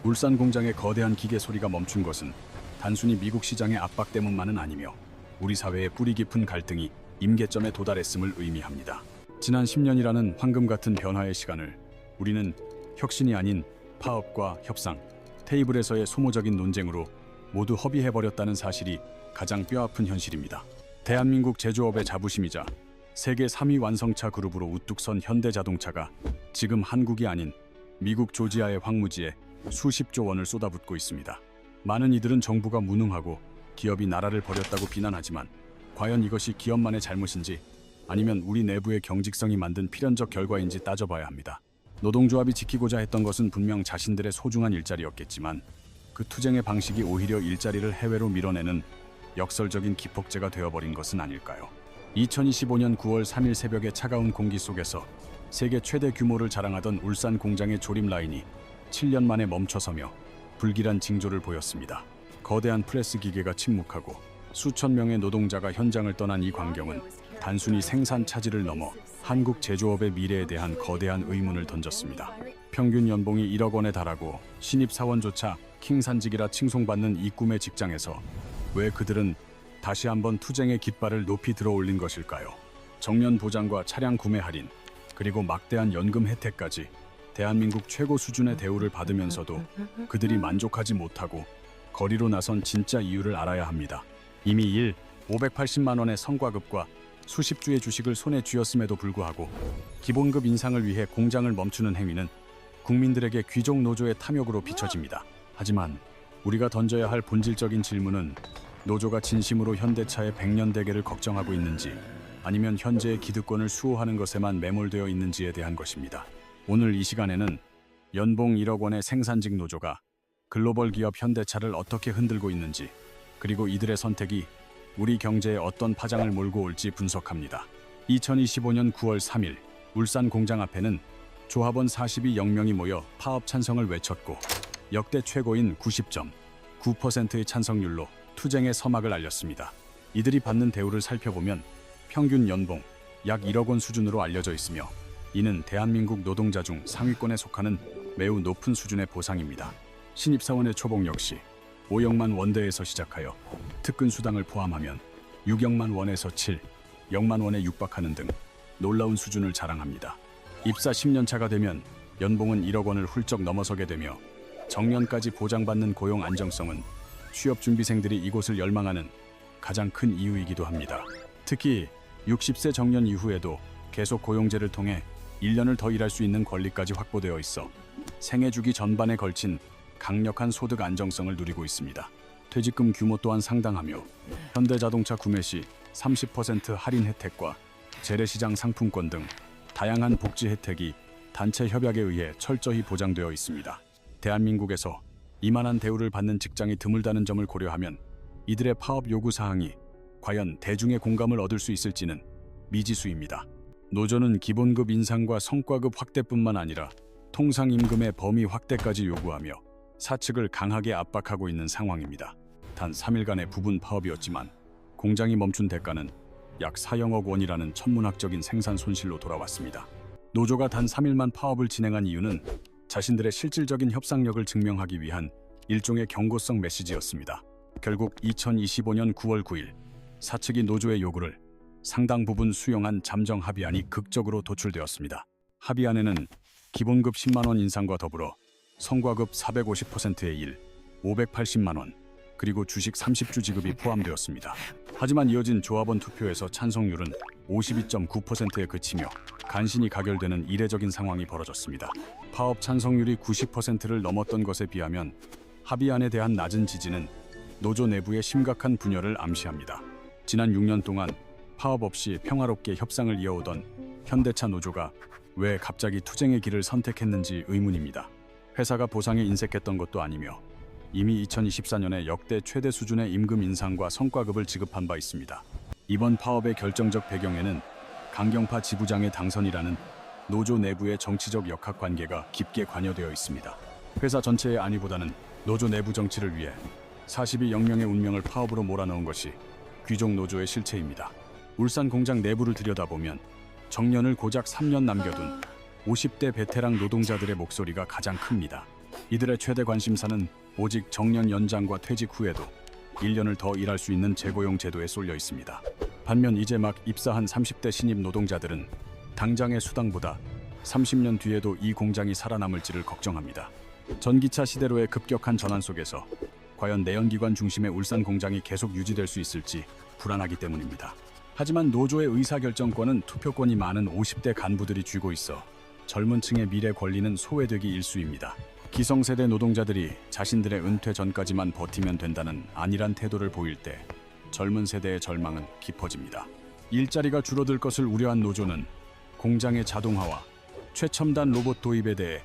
울산 공장의 거대한 기계 소리가 멈춘 것은 단순히 미국 시장의 압박 때문만은 아니며 우리 사회의 뿌리 깊은 갈등이 임계점에 도달했음을 의미합니다. 지난 10년이라는 황금 같은 변화의 시간을 우리는 혁신이 아닌 파업과 협상, 테이블에서의 소모적인 논쟁으로 모두 허비해버렸다는 사실이 가장 뼈아픈 현실입니다. 대한민국 제조업의 자부심이자 세계 3위 완성차 그룹으로 우뚝 선 현대자동차가 지금 한국이 아닌 미국 조지아의 황무지에 수십조 원을 쏟아붓고 있습니다. 많은 이들은 정부가 무능하고 기업이 나라를 버렸다고 비난하지만 과연 이것이 기업만의 잘못인지 아니면 우리 내부의 경직성이 만든 필연적 결과인지 따져봐야 합니다. 노동조합이 지키고자 했던 것은 분명 자신들의 소중한 일자리였겠지만 그 투쟁의 방식이 오히려 일자리를 해외로 밀어내는 역설적인 기폭제가 되어버린 것은 아닐까요? 2025년 9월 3일 새벽의 차가운 공기 속에서 세계 최대 규모를 자랑하던 울산 공장의 조립 라인이 7년 만에 멈춰서며 불길한 징조를 보였습니다. 거대한 프레스 기계가 침묵하고 수천 명의 노동자가 현장을 떠난 이 광경은 단순히 생산 차질을 넘어 한국 제조업의 미래에 대한 거대한 의문을 던졌습니다. 평균 연봉이 1억 원에 달하고 신입 사원조차 킹산직이라 칭송받는 이 꿈의 직장에서 왜 그들은 다시 한번 투쟁의 깃발을 높이 들어올린 것일까요? 정년 보장과 차량 구매 할인, 그리고 막대한 연금 혜택까지 대한민국 최고 수준의 대우를 받으면서도 그들이 만족하지 못하고 거리로 나선 진짜 이유를 알아야 합니다. 이미 580만 원의 성과급과 수십 주의 주식을 손에 쥐었음에도 불구하고 기본급 인상을 위해 공장을 멈추는 행위는 국민들에게 귀족 노조의 탐욕으로 비춰집니다. 하지만 우리가 던져야 할 본질적인 질문은 노조가 진심으로 현대차의 100년 대계를 걱정하고 있는지 아니면 현재의 기득권을 수호하는 것에만 매몰되어 있는지에 대한 것입니다. 오늘 이 시간에는 연봉 1억 원의 생산직 노조가 글로벌 기업 현대차를 어떻게 흔들고 있는지, 그리고 이들의 선택이 우리 경제에 어떤 파장을 몰고 올지 분석합니다. 2025년 9월 3일 울산 공장 앞에는 조합원 42명이 모여 파업 찬성을 외쳤고 역대 최고인 90.9%의 찬성률로 투쟁의 서막을 알렸습니다. 이들이 받는 대우를 살펴보면 평균 연봉 약 1억 원 수준으로 알려져 있으며 이는 대한민국 노동자 중 상위권에 속하는 매우 높은 수준의 보상입니다. 신입사원의 초봉 역시 5억만 원대에서 시작하여 특근 수당을 포함하면 6억만 원에서 7억만 원에 육박하는 등 놀라운 수준을 자랑합니다. 입사 10년차가 되면 연봉은 1억 원을 훌쩍 넘어서게 되며 정년까지 보장받는 고용 안정성은 취업준비생들이 이곳을 열망하는 가장 큰 이유이기도 합니다. 특히 60세 정년 이후에도 계속 고용제를 통해 1년을 더 일할 수 있는 권리까지 확보되어 있어 생애 주기 전반에 걸친 강력한 소득 안정성을 누리고 있습니다. 퇴직금 규모 또한 상당하며 현대자동차 구매 시 30% 할인 혜택과 재래시장 상품권 등 다양한 복지 혜택이 단체 협약에 의해 철저히 보장되어 있습니다. 대한민국에서 이만한 대우를 받는 직장이 드물다는 점을 고려하면 이들의 파업 요구 사항이 과연 대중의 공감을 얻을 수 있을지는 미지수입니다. 노조는 기본급 인상과 성과급 확대뿐만 아니라 통상임금의 범위 확대까지 요구하며 사측을 강하게 압박하고 있는 상황입니다. 단 3일간의 부분 파업이었지만 공장이 멈춘 대가는 약 4억억 원이라는 천문학적인 생산 손실로 돌아왔습니다. 노조가 단 3일만 파업을 진행한 이유는 자신들의 실질적인 협상력을 증명하기 위한 일종의 경고성 메시지였습니다. 결국 2025년 9월 9일 사측이 노조의 요구를 상당 부분 수용한 잠정 합의안이 극적으로 도출되었습니다. 합의안에는 기본급 10만 원 인상과 더불어 성과급 450%의 580만 원, 그리고 주식 30주 지급이 포함되었습니다. 하지만 이어진 조합원 투표에서 찬성률은 52.9%에 그치며 간신히 가결되는 이례적인 상황이 벌어졌습니다. 파업 찬성률이 90%를 넘었던 것에 비하면 합의안에 대한 낮은 지지는 노조 내부의 심각한 분열을 암시합니다. 지난 6년 동안 파업 없이 평화롭게 협상을 이어오던 현대차 노조가 왜 갑자기 투쟁의 길을 선택했는지 의문입니다. 회사가 보상에 인색했던 것도 아니며 이미 2024년에 역대 최대 수준의 임금 인상과 성과급을 지급한 바 있습니다. 이번 파업의 결정적 배경에는 강경파 지부장의 당선이라는 노조 내부의 정치적 역학관계가 깊게 관여되어 있습니다. 회사 전체의 안위보다는 노조 내부 정치를 위해 42영명의 운명을 파업으로 몰아넣은 것이 귀족 노조의 실체입니다. 울산 공장 내부를 들여다보면 정년을 고작 3년 남겨둔 50대 베테랑 노동자들의 목소리가 가장 큽니다. 이들의 최대 관심사는 오직 정년 연장과 퇴직 후에도 1년을 더 일할 수 있는 재고용 제도에 쏠려 있습니다. 반면 이제 막 입사한 30대 신입 노동자들은 당장의 수당보다 30년 뒤에도 이 공장이 살아남을지를 걱정합니다. 전기차 시대로의 급격한 전환 속에서 과연 내연기관 중심의 울산 공장이 계속 유지될 수 있을지 불안하기 때문입니다. 하지만 노조의 의사결정권은 투표권이 많은 50대 간부들이 쥐고 있어 젊은 층의 미래 권리는 소외되기 일쑤입니다. 기성세대 노동자들이 자신들의 은퇴 전까지만 버티면 된다는 안일한 태도를 보일 때 젊은 세대의 절망은 깊어집니다. 일자리가 줄어들 것을 우려한 노조는 공장의 자동화와 최첨단 로봇 도입에 대해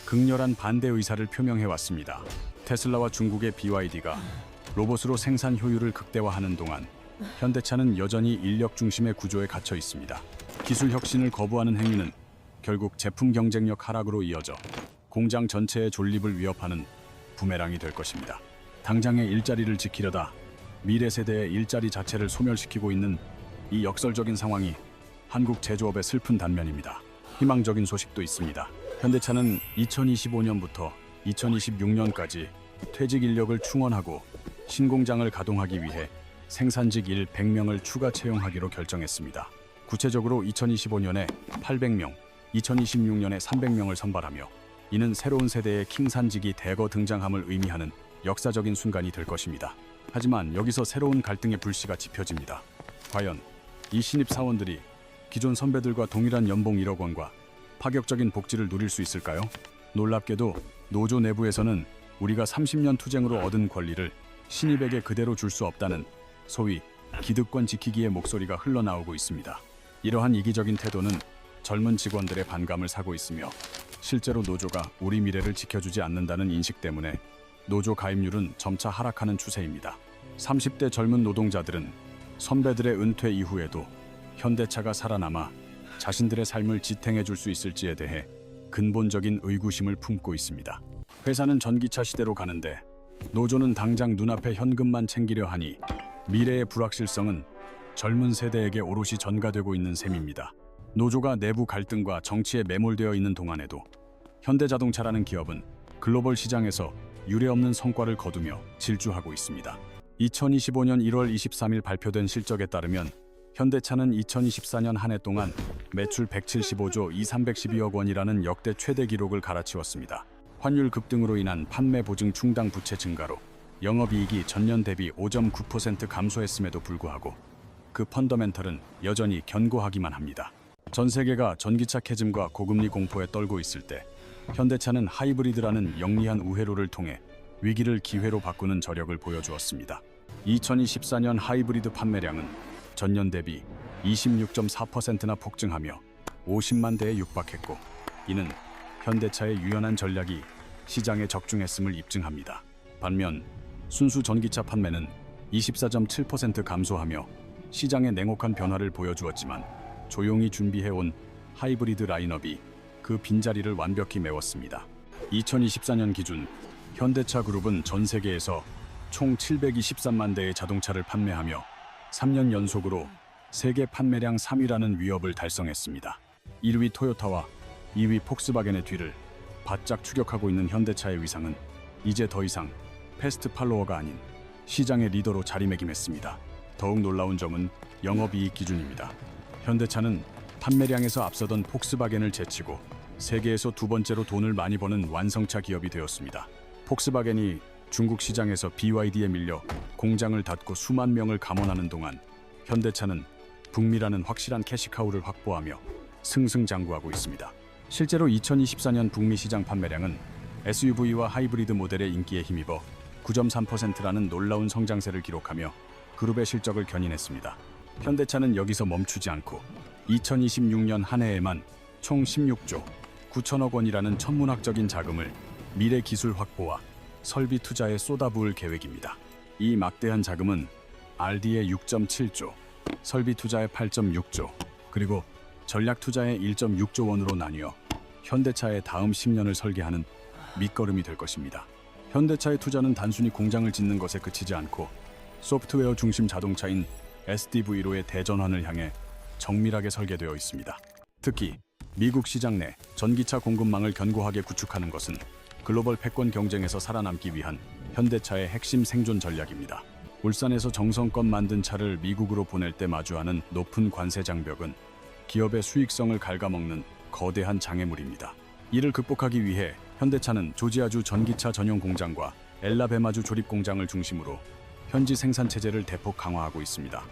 극렬한 반대 의사를 표명해왔습니다. 테슬라와 중국의 BYD가 로봇으로 생산 효율을 극대화하는 동안 현대차는 여전히 인력 중심의 구조에 갇혀 있습니다. 기술 혁신을 거부하는 행위는 결국 제품 경쟁력 하락으로 이어져 공장 전체의 존립을 위협하는 부메랑이 될 것입니다. 당장의 일자리를 지키려다 미래 세대의 일자리 자체를 소멸시키고 있는 이 역설적인 상황이 한국 제조업의 슬픈 단면입니다. 희망적인 소식도 있습니다. 현대차는 2025년부터 2026년까지 퇴직 인력을 충원하고 신공장을 가동하기 위해 생산직 일 100명을 추가 채용하기로 결정했습니다. 구체적으로 2025년에 800명, 2026년에 300명을 선발하며 이는 새로운 세대의 킹산직이 대거 등장함을 의미하는 역사적인 순간이 될 것입니다. 하지만 여기서 새로운 갈등의 불씨가 지펴집니다. 과연 이 신입 사원들이 기존 선배들과 동일한 연봉 1억 원과 파격적인 복지를 누릴 수 있을까요? 놀랍게도 노조 내부에서는 우리가 30년 투쟁으로 얻은 권리를 신입에게 그대로 줄 수 없다는 소위 기득권 지키기의 목소리가 흘러나오고 있습니다. 이러한 이기적인 태도는 젊은 직원들의 반감을 사고 있으며 실제로 노조가 우리 미래를 지켜주지 않는다는 인식 때문에 노조 가입률은 점차 하락하는 추세입니다. 30대 젊은 노동자들은 선배들의 은퇴 이후에도 현대차가 살아남아 자신들의 삶을 지탱해 줄 수 있을지에 대해 근본적인 의구심을 품고 있습니다. 회사는 전기차 시대로 가는데 노조는 당장 눈앞의 현금만 챙기려 하니 미래의 불확실성은 젊은 세대에게 오롯이 전가되고 있는 셈입니다. 노조가 내부 갈등과 정치에 매몰되어 있는 동안에도 현대자동차라는 기업은 글로벌 시장에서 유례없는 성과를 거두며 질주하고 있습니다. 2025년 1월 23일 발표된 실적에 따르면 현대차는 2024년 한 해 동안 매출 175조 2,312억 원이라는 역대 최대 기록을 갈아치웠습니다. 환율 급등으로 인한 판매 보증 충당 부채 증가로 영업이익이 전년 대비 5.9% 감소했음에도 불구하고 그 펀더멘털은 여전히 견고하기만 합니다. 전 세계가 전기차 캐즘과 고금리 공포에 떨고 있을 때 현대차는 하이브리드라는 영리한 우회로를 통해 위기를 기회로 바꾸는 저력을 보여주었습니다. 2024년 하이브리드 판매량은 전년 대비 26.4%나 폭증하며 50만 대에 육박했고 이는 현대차의 유연한 전략이 시장에 적중했음을 입증합니다. 반면 순수 전기차 판매는 24.7% 감소하며 시장의 냉혹한 변화를 보여주었지만 조용히 준비해온 하이브리드 라인업이 그 빈자리를 완벽히 메웠습니다. 2024년 기준 현대차 그룹은 전 세계에서 총 723만 대의 자동차를 판매하며 3년 연속으로 세계 판매량 3위라는 위협을 달성했습니다. 1위 토요타와 2위 폭스바겐의 뒤를 바짝 추격하고 있는 현대차의 위상은 이제 더 이상 패스트 팔로워가 아닌 시장의 리더로 자리매김했습니다. 더욱 놀라운 점은 영업이익 기준입니다. 현대차는 판매량에서 앞서던 폭스바겐을 제치고 세계에서 두 번째로 돈을 많이 버는 완성차 기업이 되었습니다. 폭스바겐이 중국 시장에서 BYD에 밀려 공장을 닫고 수만 명을 감원하는 동안 현대차는 북미라는 확실한 캐시카우를 확보하며 승승장구하고 있습니다. 실제로 2024년 북미 시장 판매량은 SUV와 하이브리드 모델의 인기에 힘입어 9.3%라는 놀라운 성장세를 기록하며 그룹의 실적을 견인했습니다. 현대차는 여기서 멈추지 않고 2026년 한 해에만 총 16조 9천억 원이라는 천문학적인 자금을 미래 기술 확보와 설비 투자에 쏟아부을 계획입니다. 이 막대한 자금은 R&D의 6.7조, 설비 투자의 8.6조, 그리고 전략 투자의 1.6조 원으로 나뉘어 현대차의 다음 10년을 설계하는 밑거름이 될 것입니다. 현대차의 투자는 단순히 공장을 짓는 것에 그치지 않고 소프트웨어 중심 자동차인 SDV로의 대전환을 향해 정밀하게 설계되어 있습니다. 특히 미국 시장 내 전기차 공급망을 견고하게 구축하는 것은 글로벌 패권 경쟁에서 살아남기 위한 현대차의 핵심 생존 전략입니다. 울산에서 정성껏 만든 차를 미국으로 보낼 때 마주하는 높은 관세 장벽은 기업의 수익성을 갉아먹는 거대한 장애물입니다. 이를 극복하기 위해 현대차는 조지아주 전기차 전용 공장과 엘라베마주 조립 공장을 중심으로 현지 생산 체제를 대폭 강화하고 있습니다.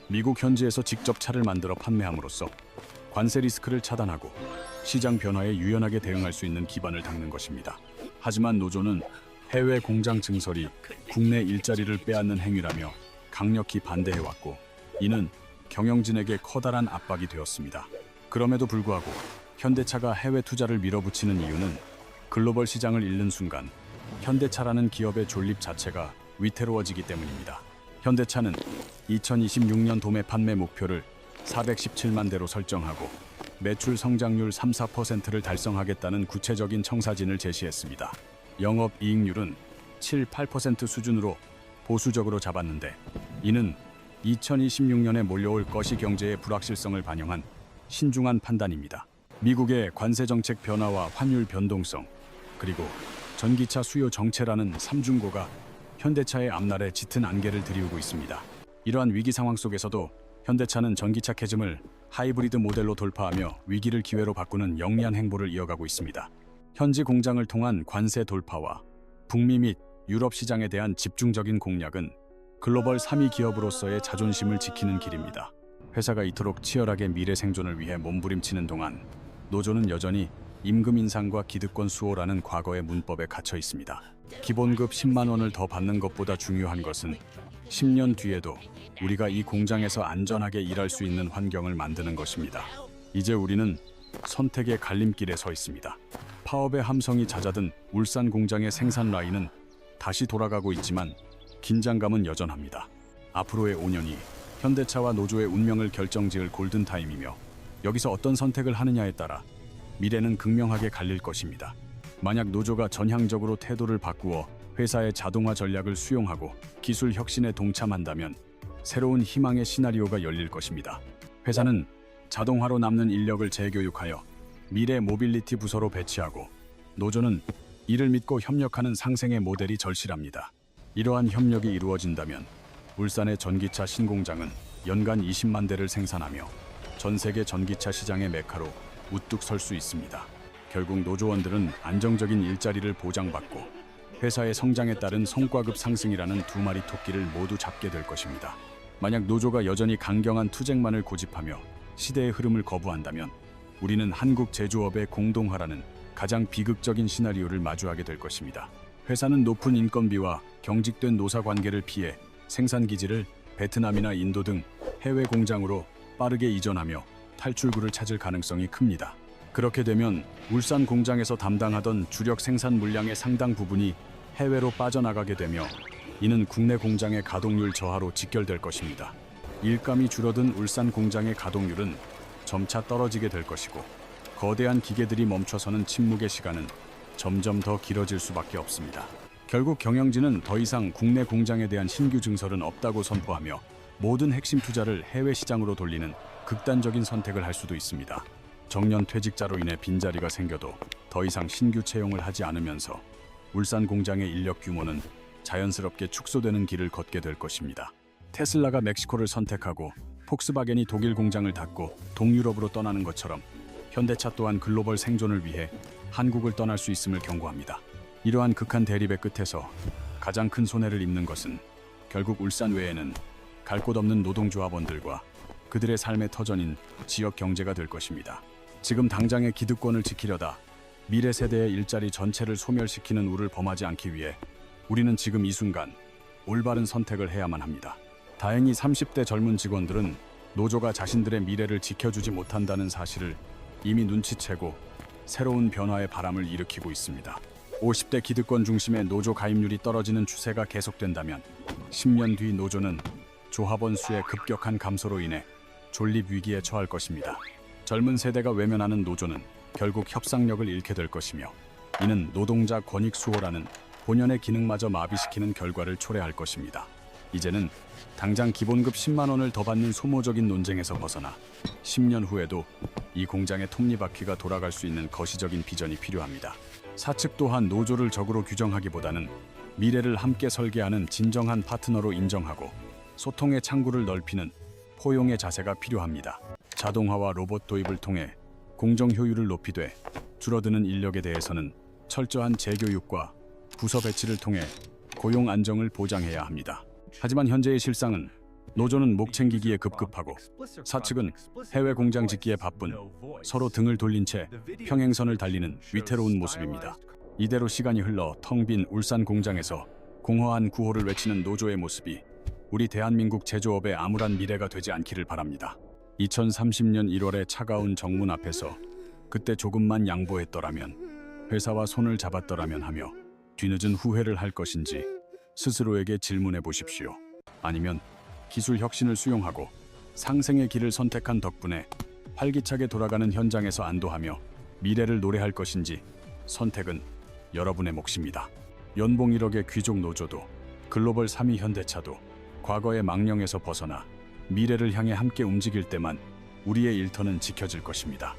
미국 현지에서 직접 차를 만들어 판매함으로써 관세 리스크를 차단하고 시장 변화에 유연하게 대응할 수 있는 기반을 닦는 것입니다. 하지만 노조는 해외 공장 증설이 국내 일자리를 빼앗는 행위라며 강력히 반대해왔고, 이는 경영진에게 커다란 압박이 되었습니다. 그럼에도 불구하고 현대차가 해외 투자를 밀어붙이는 이유는 글로벌 시장을 잃는 순간 현대차라는 기업의 존립 자체가 위태로워지기 때문입니다. 현대차는 2026년 도매 판매 목표를 417만 대로 설정하고 매출 성장률 3-4%를 달성하겠다는 구체적인 청사진을 제시했습니다. 영업이익률은 7-8% 수준으로 보수적으로 잡았는데, 이는 2026년에 몰려올 거시 경제의 불확실성을 반영한 신중한 판단입니다. 미국의 관세 정책 변화와 환율 변동성, 그리고 전기차 수요 정체라는 삼중고가 현대차의 앞날에 짙은 안개를 드리우고 있습니다. 이러한 위기 상황 속에서도 현대차는 전기차 캐즘을 하이브리드 모델로 돌파하며 위기를 기회로 바꾸는 영리한 행보를 이어가고 있습니다. 현지 공장을 통한 관세 돌파와 북미 및 유럽 시장에 대한 집중적인 공략은 글로벌 3위 기업으로서의 자존심을 지키는 길입니다. 회사가 이토록 치열하게 미래 생존을 위해 몸부림치는 동안 노조는 여전히 임금 인상과 기득권 수호라는 과거의 문법에 갇혀 있습니다. 기본급 10만 원을 더 받는 것보다 중요한 것은 10년 뒤에도 우리가 이 공장에서 안전하게 일할 수 있는 환경을 만드는 것입니다. 이제 우리는 선택의 갈림길에 서 있습니다. 파업의 함성이 잦아든 울산 공장의 생산 라인은 다시 돌아가고 있지만 긴장감은 여전합니다. 앞으로의 5년이 현대차와 노조의 운명을 결정지을 골든타임이며, 여기서 어떤 선택을 하느냐에 따라 미래는 극명하게 갈릴 것입니다. 만약 노조가 전향적으로 태도를 바꾸어 회사의 자동화 전략을 수용하고 기술 혁신에 동참한다면 새로운 희망의 시나리오가 열릴 것입니다. 회사는 자동화로 남는 인력을 재교육하여 미래 모빌리티 부서로 배치하고, 노조는 이를 믿고 협력하는 상생의 모델이 절실합니다. 이러한 협력이 이루어진다면 울산의 전기차 신공장은 연간 20만 대를 생산하며 전 세계 전기차 시장의 메카로 우뚝 설 수 있습니다. 결국 노조원들은 안정적인 일자리를 보장받고 회사의 성장에 따른 성과급 상승이라는 두 마리 토끼를 모두 잡게 될 것입니다. 만약 노조가 여전히 강경한 투쟁만을 고집하며 시대의 흐름을 거부한다면 우리는 한국 제조업의 공동화라는 가장 비극적인 시나리오를 마주하게 될 것입니다. 회사는 높은 인건비와 경직된 노사 관계를 피해 생산 기지를 베트남이나 인도 등 해외 공장으로 빠르게 이전하며 탈출구를 찾을 가능성이 큽니다. 그렇게 되면 울산 공장에서 담당하던 주력 생산 물량의 상당 부분이 해외로 빠져나가게 되며, 이는 국내 공장의 가동률 저하로 직결될 것입니다. 일감이 줄어든 울산 공장의 가동률은 점차 떨어지게 될 것이고, 거대한 기계들이 멈춰서는 침묵의 시간은 점점 더 길어질 수밖에 없습니다. 결국 경영진은 더 이상 국내 공장에 대한 신규 증설은 없다고 선포하며 모든 핵심 투자를 해외 시장으로 돌리는 극단적인 선택을 할 수도 있습니다. 정년 퇴직자로 인해 빈자리가 생겨도 더 이상 신규 채용을 하지 않으면서 울산 공장의 인력 규모는 자연스럽게 축소되는 길을 걷게 될 것입니다. 테슬라가 멕시코를 선택하고 폭스바겐이 독일 공장을 닫고 동유럽으로 떠나는 것처럼 현대차 또한 글로벌 생존을 위해 한국을 떠날 수 있음을 경고합니다. 이러한 극한 대립의 끝에서 가장 큰 손해를 입는 것은 결국 울산 외에는 갈 곳 없는 노동조합원들과 그들의 삶의 터전인 지역 경제가 될 것입니다. 지금 당장의 기득권을 지키려다 미래 세대의 일자리 전체를 소멸시키는 우를 범하지 않기 위해 우리는 지금 이 순간 올바른 선택을 해야만 합니다. 다행히 30대 젊은 직원들은 노조가 자신들의 미래를 지켜주지 못한다는 사실을 이미 눈치채고 새로운 변화의 바람을 일으키고 있습니다. 50대 기득권 중심의 노조 가입률이 떨어지는 추세가 계속된다면 10년 뒤 노조는 조합원 수의 급격한 감소로 인해 존립 위기에 처할 것입니다. 젊은 세대가 외면하는 노조는 결국 협상력을 잃게 될 것이며, 이는 노동자 권익 수호라는 본연의 기능마저 마비시키는 결과를 초래할 것입니다. 이제는 당장 기본급 10만 원을 더 받는 소모적인 논쟁에서 벗어나 10년 후에도 이 공장의 톱니바퀴가 돌아갈 수 있는 거시적인 비전이 필요합니다. 사측 또한 노조를 적으로 규정하기보다는 미래를 함께 설계하는 진정한 파트너로 인정하고 소통의 창구를 넓히는 포용의 자세가 필요합니다. 자동화와 로봇 도입을 통해 공정 효율을 높이되 줄어드는 인력에 대해서는 철저한 재교육과 부서 배치를 통해 고용 안정을 보장해야 합니다. 하지만 현재의 실상은 노조는 목 챙기기에 급급하고 사측은 해외 공장 짓기에 바쁜 서로 등을 돌린 채 평행선을 달리는 위태로운 모습입니다. 이대로 시간이 흘러 텅 빈 울산 공장에서 공허한 구호를 외치는 노조의 모습이 우리 대한민국 제조업의 암울한 미래가 되지 않기를 바랍니다. 2030년 1월의 차가운 정문 앞에서 그때 조금만 양보했더라면, 회사와 손을 잡았더라면 하며 뒤늦은 후회를 할 것인지 스스로에게 질문해 보십시오. 아니면 기술 혁신을 수용하고 상생의 길을 선택한 덕분에 활기차게 돌아가는 현장에서 안도하며 미래를 노래할 것인지 선택은 여러분의 몫입니다. 연봉 1억의 귀족 노조도 글로벌 3위 현대차도 과거의 망령에서 벗어나 미래를 향해 함께 움직일 때만 우리의 일터는 지켜질 것입니다.